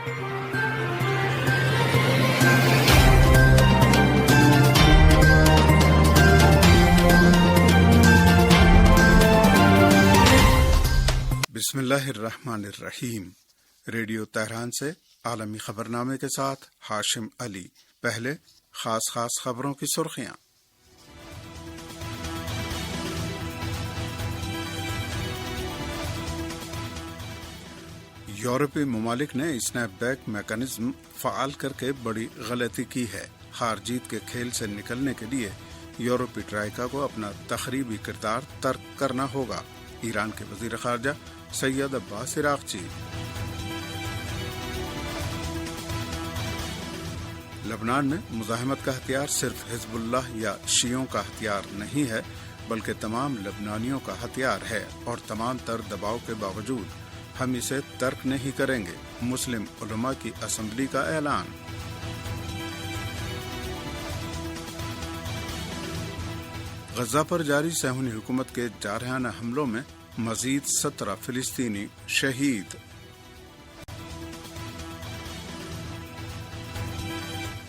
بسم اللہ الرحمن الرحیم۔ ریڈیو تہران سے عالمی خبرنامے کے ساتھ ہاشم علی۔ پہلے خاص خبروں کی سرخیاں۔ یورپی ممالک نے اسنیپ بیک میکانزم فعال کر کے بڑی غلطی کی ہے۔ ہار جیت کے کھیل سے نکلنے کے لیے یورپی ٹرائیکا کو اپنا تخریبی کردار ترک کرنا ہوگا۔ ایران کے وزیر خارجہ سید عباس عراقچی۔ لبنان میں مزاحمت کا ہتھیار صرف حزب اللہ یا شیعوں کا ہتھیار نہیں ہے، بلکہ تمام لبنانیوں کا ہتھیار ہے، اور تمام تر دباؤ کے باوجود ہم اسے ترک نہیں کریں گے۔ مسلم علماء کی اسمبلی کا اعلان۔ غزہ پر جاری صہیونی حکومت کے جارحانہ حملوں میں مزید 17 فلسطینی شہید۔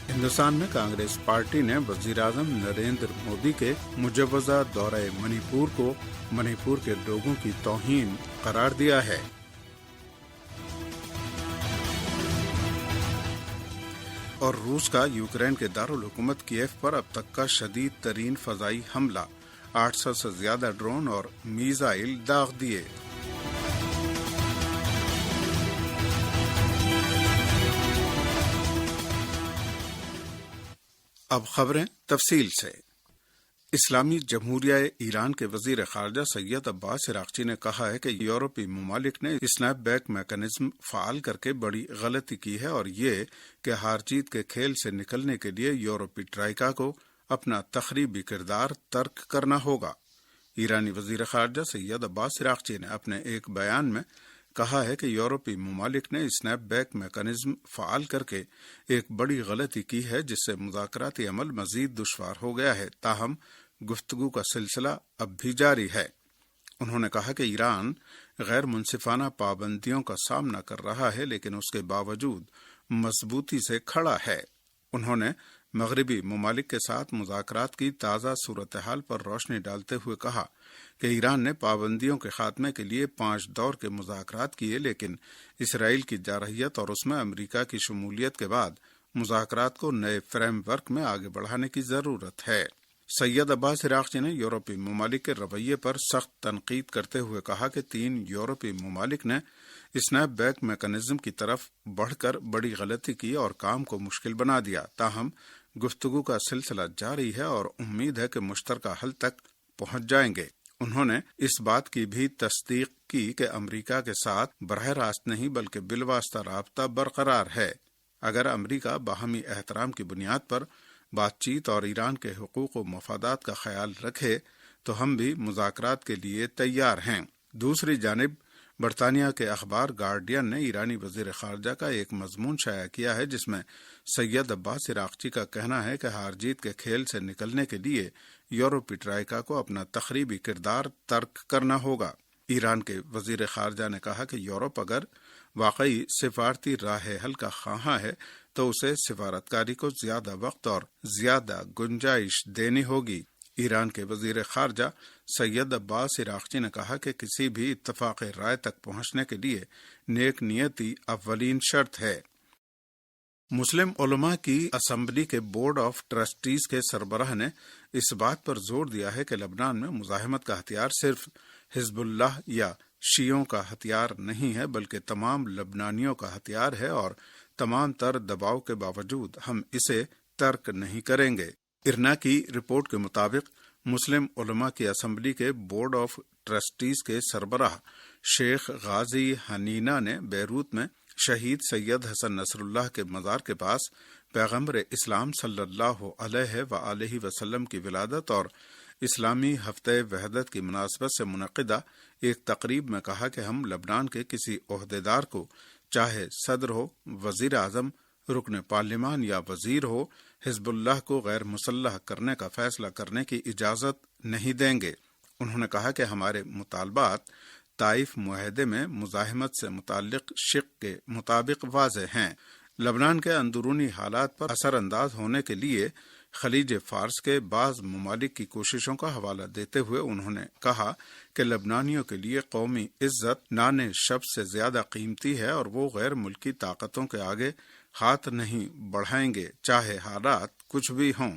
ہندوستان میں کانگریس پارٹی نے وزیر اعظم نریندر مودی کے مجوزہ دورہ منی پور کو منی پور کے لوگوں کی توہین قرار دیا ہے۔ اور روس کا یوکرین کے دارالحکومت کیف پر اب تک کا شدید ترین فضائی حملہ، 800 سے زیادہ ڈرون اور میزائل داغ دیے۔ اب خبریں تفصیل سے۔ اسلامی جمہوریہ ایران کے وزیر خارجہ سید عباس عراقچی نے کہا ہے کہ یورپی ممالک نے اسنیپ بیک میکانزم فعال کر کے بڑی غلطی کی ہے، اور یہ کہ ہار جیت کے کھیل سے نکلنے کے لیے یورپی ٹرائیکا کو اپنا تخریبی کردار ترک کرنا ہوگا۔ ایرانی وزیر خارجہ سید عباس عراقچی نے اپنے ایک بیان میں کہا ہے کہ یورپی ممالک نے اسنیپ بیک میکانزم فعال کر کے ایک بڑی غلطی کی ہے، جس سے مذاکراتی عمل مزید دشوار ہو گیا ہے، تاہم گفتگو کا سلسلہ اب بھی جاری ہے۔ انہوں نے کہا کہ ایران غیر منصفانہ پابندیوں کا سامنا کر رہا ہے، لیکن اس کے باوجود مضبوطی سے کھڑا ہے۔ انہوں نے مغربی ممالک کے ساتھ مذاکرات کی تازہ صورتحال پر روشنی ڈالتے ہوئے کہا کہ ایران نے پابندیوں کے خاتمے کے لیے 5 دور کے مذاکرات کیے، لیکن اسرائیل کی جارحیت اور اس میں امریکہ کی شمولیت کے بعد مذاکرات کو نئے فریم ورک میں آگے بڑھانے کی ضرورت ہے۔ سید عباس عراقچی نے یورپی ممالک کے رویے پر سخت تنقید کرتے ہوئے کہا کہ 3 یورپی ممالک نے اسنیپ بیک میکانزم کی طرف بڑھ کر بڑی غلطی کی اور کام کو مشکل بنا دیا، تاہم گفتگو کا سلسلہ جاری ہے اور امید ہے کہ مشترکہ حل تک پہنچ جائیں گے۔ انہوں نے اس بات کی بھی تصدیق کی کہ امریکہ کے ساتھ براہ راست نہیں بلکہ بالواسطہ رابطہ برقرار ہے۔ اگر امریکہ باہمی احترام کی بنیاد پر بات چیت اور ایران کے حقوق و مفادات کا خیال رکھے تو ہم بھی مذاکرات کے لیے تیار ہیں۔ دوسری جانب برطانیہ کے اخبار گارڈین نے ایرانی وزیر خارجہ کا ایک مضمون شائع کیا ہے، جس میں سید عباس عراقچی کا کہنا ہے کہ ہار جیت کے کھیل سے نکلنے کے لیے یورپی ٹرائیکا کو اپنا تخریبی کردار ترک کرنا ہوگا۔ ایران کے وزیر خارجہ نے کہا کہ یورپ اگر واقعی سفارتی راہ حل کا خواہاں ہے تو اسے سفارتکاری کو زیادہ وقت اور زیادہ گنجائش دینی ہوگی۔ ایران کے وزیر خارجہ سید عباس عراقچی نے کہا کہ کسی بھی اتفاق رائے تک پہنچنے کے لیے نیک نیتی اولین شرط ہے۔ مسلم علماء کی اسمبلی کے بورڈ آف ٹرسٹیز کے سربراہ نے اس بات پر زور دیا ہے کہ لبنان میں مزاحمت کا ہتھیار صرف حزب اللہ یا شیعوں کا ہتھیار نہیں ہے، بلکہ تمام لبنانیوں کا ہتھیار ہے، اور تمام تر دباؤ کے باوجود ہم اسے ترک نہیں کریں گے۔ ارنا کی رپورٹ کے مطابق مسلم علماء کی اسمبلی کے بورڈ آف ٹرسٹیز کے سربراہ شیخ غازی حنینہ نے بیروت میں شہید سید حسن نصر اللہ کے مزار کے پاس پیغمبر اسلام صلی اللہ علیہ وآلہ وسلم کی ولادت اور اسلامی ہفتہ وحدت کی مناسبت سے منعقدہ ایک تقریب میں کہا کہ ہم لبنان کے کسی عہدیدار کو، چاہے صدر ہو، وزیر اعظم، رکن پارلیمان یا وزیر ہو، حزب اللہ کو غیر مسلح کرنے کا فیصلہ کرنے کی اجازت نہیں دیں گے۔ انہوں نے کہا کہ ہمارے مطالبات طائف معاہدے میں مزاحمت سے متعلق شق کے مطابق واضح ہیں۔ لبنان کے اندرونی حالات پر اثر انداز ہونے کے لیے خلیج فارس کے بعض ممالک کی کوششوں کا حوالہ دیتے ہوئے انہوں نے کہا کہ لبنانیوں کے لیے قومی عزت نان شب سے زیادہ قیمتی ہے اور وہ غیر ملکی طاقتوں کے آگے ہاتھ نہیں بڑھائیں گے، چاہے حالات کچھ بھی ہوں۔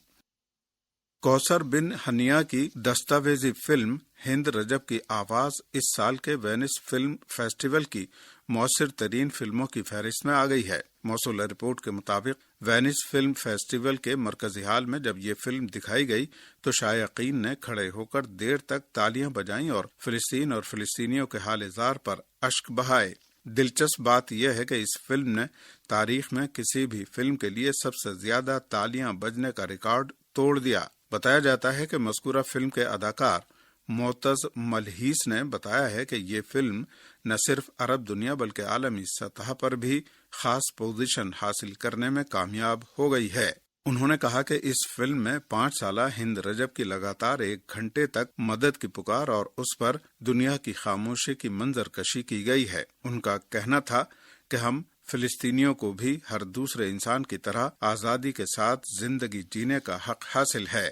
کوثر بن ہنیہ کی دستاویزی فلم ہند رجب کی آواز اس سال کے وینس فلم فیسٹیول کی مؤثر ترین فلموں کی فہرست میں آ گئی ہے۔ موصولہ رپورٹ کے مطابق وینس فلم فیسٹیول کے مرکزی ہال میں جب یہ فلم دکھائی گئی تو شائقین نے کھڑے ہو کر دیر تک تالیاں بجائیں اور فلسطین اور فلسطینیوں کے حال زار پر اشک بہائے۔ دلچسپ بات یہ ہے کہ اس فلم نے تاریخ میں کسی بھی فلم کے لیے سب سے زیادہ تالیاں بجنے کا ریکارڈ توڑ دیا۔ بتایا جاتا ہے کہ مذکورہ فلم کے اداکار معتز ملحیس نے بتایا ہے کہ یہ فلم نہ صرف عرب دنیا بلکہ عالمی سطح پر بھی خاص پوزیشن حاصل کرنے میں کامیاب ہو گئی ہے۔ انہوں نے کہا کہ اس فلم میں 5 سالہ ہند رجب کی لگاتار 1 گھنٹے تک مدد کی پکار اور اس پر دنیا کی خاموشی کی منظر کشی کی گئی ہے۔ ان کا کہنا تھا کہ ہم فلسطینیوں کو بھی ہر دوسرے انسان کی طرح آزادی کے ساتھ زندگی جینے کا حق حاصل ہے۔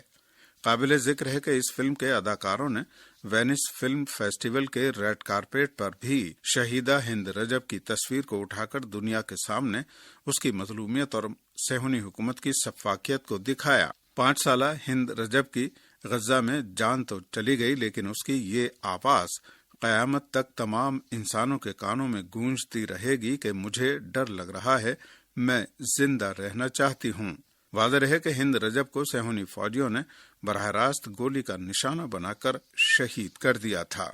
قابل ذکر ہے کہ اس فلم کے اداکاروں نے وینس فلم فیسٹیول کے ریڈ کارپیٹ پر بھی شہیدہ ہند رجب کی تصویر کو اٹھا کر دنیا کے سامنے اس کی مظلومیت اور صہیونی حکومت کی سفاکیت کو دکھایا۔ 5 سالہ ہند رجب کی غزہ میں جان تو چلی گئی لیکن اس کی یہ آواز قیامت تک تمام انسانوں کے کانوں میں گونجتی رہے گی کہ مجھے ڈر لگ رہا ہے، میں زندہ رہنا چاہتی ہوں۔ واضح رہے کہ ہند رجب کو صہیونی فوجیوں نے براہ راست گولی کا نشانہ بنا کر شہید کر دیا تھا۔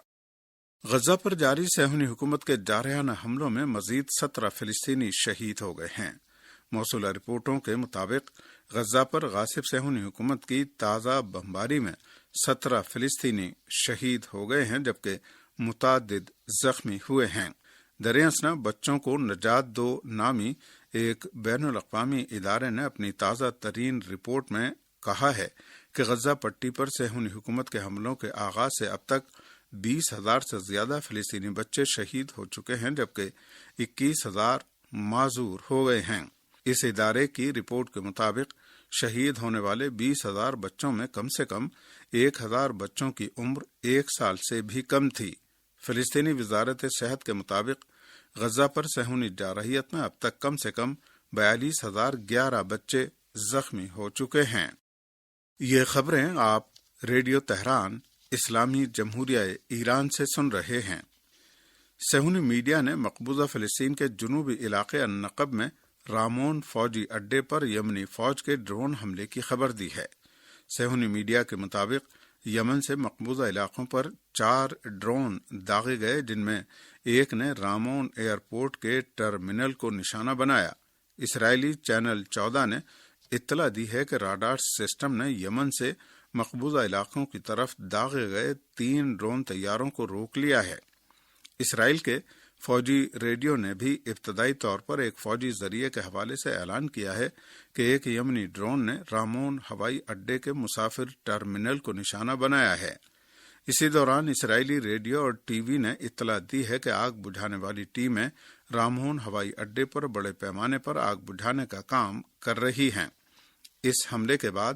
غزہ پر جاری صہیونی حکومت کے جارحانہ حملوں میں مزید 17 فلسطینی شہید ہو گئے ہیں۔ موصولہ رپورٹوں کے مطابق غزہ پر غاصب صہیونی حکومت کی تازہ بمباری میں 17 فلسطینی شہید ہو گئے ہیں جبکہ متعدد زخمی ہوئے ہیں۔ دریں اثنا بچوں کو نجات دو نامی ایک بین الاقوامی ادارے نے اپنی تازہ ترین رپورٹ میں کہا ہے کہ غزہ پٹی پر صہیونی حکومت کے حملوں کے آغاز سے اب تک 20,000 سے زیادہ فلسطینی بچے شہید ہو چکے ہیں جبکہ 21,000 معذور ہو گئے ہیں۔ اس ادارے کی رپورٹ کے مطابق شہید ہونے والے 20,000 بچوں میں کم سے کم 1,000 بچوں کی عمر 1 سال سے بھی کم تھی۔ فلسطینی وزارت صحت کے مطابق غزہ پر صہیونی جارحیت میں اب تک کم سے کم 42,011 بچے زخمی ہو چکے ہیں۔ یہ خبریں آپ ریڈیو تہران اسلامی جمہوریہ ایران سے سن رہے ہیں۔ صہیونی میڈیا نے مقبوضہ فلسطین کے جنوبی علاقے النقب میں رامون فوجی اڈے پر یمنی فوج کے ڈرون حملے کی خبر دی ہے۔ صہیونی میڈیا کے مطابق یمن سے مقبوضہ علاقوں پر 4 ڈرون داغے گئے جن میں ایک نے رامون ایئرپورٹ کے ٹرمینل کو نشانہ بنایا۔ اسرائیلی چینل 14 نے اطلاع دی ہے کہ راڈار سسٹم نے یمن سے مقبوضہ علاقوں کی طرف داغے گئے 3 ڈرون طیاروں کو روک لیا ہے۔ اسرائیل کے فوجی ریڈیو نے بھی ابتدائی طور پر ایک فوجی ذریعے کے حوالے سے اعلان کیا ہے کہ ایک یمنی ڈرون نے رامون ہوائی اڈے کے مسافر ٹرمینل کو نشانہ بنایا ہے۔ اسی دوران اسرائیلی ریڈیو اور ٹی وی نے اطلاع دی ہے کہ آگ بجھانے والی ٹیمیں رامون ہوائی اڈے پر بڑے پیمانے پر آگ بجھانے کا کام کر رہی ہیں۔ اس حملے کے بعد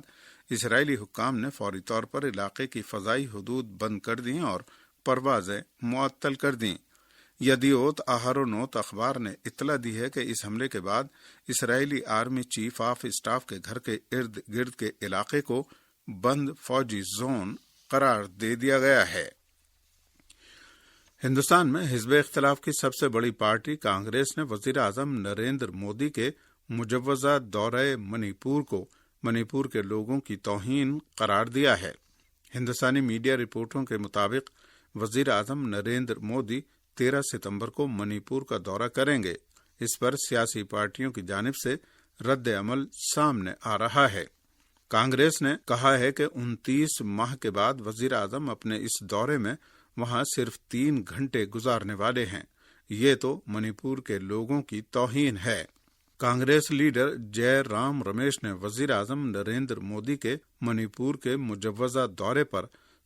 اسرائیلی حکام نے فوری طور پر علاقے کی فضائی حدود بند کر دیں اور پروازیں معطل کر دیں۔ یدیوت آہرونوت اخبار نے اطلاع دی ہے کہ اس حملے کے بعد اسرائیلی آرمی چیف آف اسٹاف کے گھر کے ارد گرد کے علاقے کو بند فوجی زون قرار دے دیا گیا ہے۔ ہندوستان میں حزب اختلاف کی سب سے بڑی پارٹی کانگریس نے وزیر اعظم نریندر مودی کے مجوزہ دورہ منی پور کو منی پور کے لوگوں کی توہین قرار دیا ہے۔ ہندوستانی میڈیا رپورٹوں کے مطابق وزیر اعظم نریندر مودی 13 ستمبر کو منی پور کا دورہ کریں گے۔ اس پر سیاسی پارٹیوں کی جانب سے رد عمل سامنے آ رہا ہے۔ کانگریس نے کہا ہے کہ 29 ماہ کے بعد وزیر اعظم اپنے اس دورے میں وہاں صرف 3 گھنٹے گزارنے والے ہیں۔ یہ تو منی پور کے لوگوں کی توہین ہے۔ کانگریس لیڈر جے رام رمیش نے وزیر اعظم نریندر مودی کے منی پور کے مجوزہ دورے پر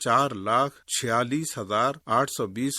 4,46,820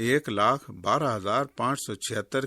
1,12,576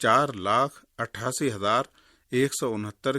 4,88,169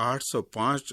805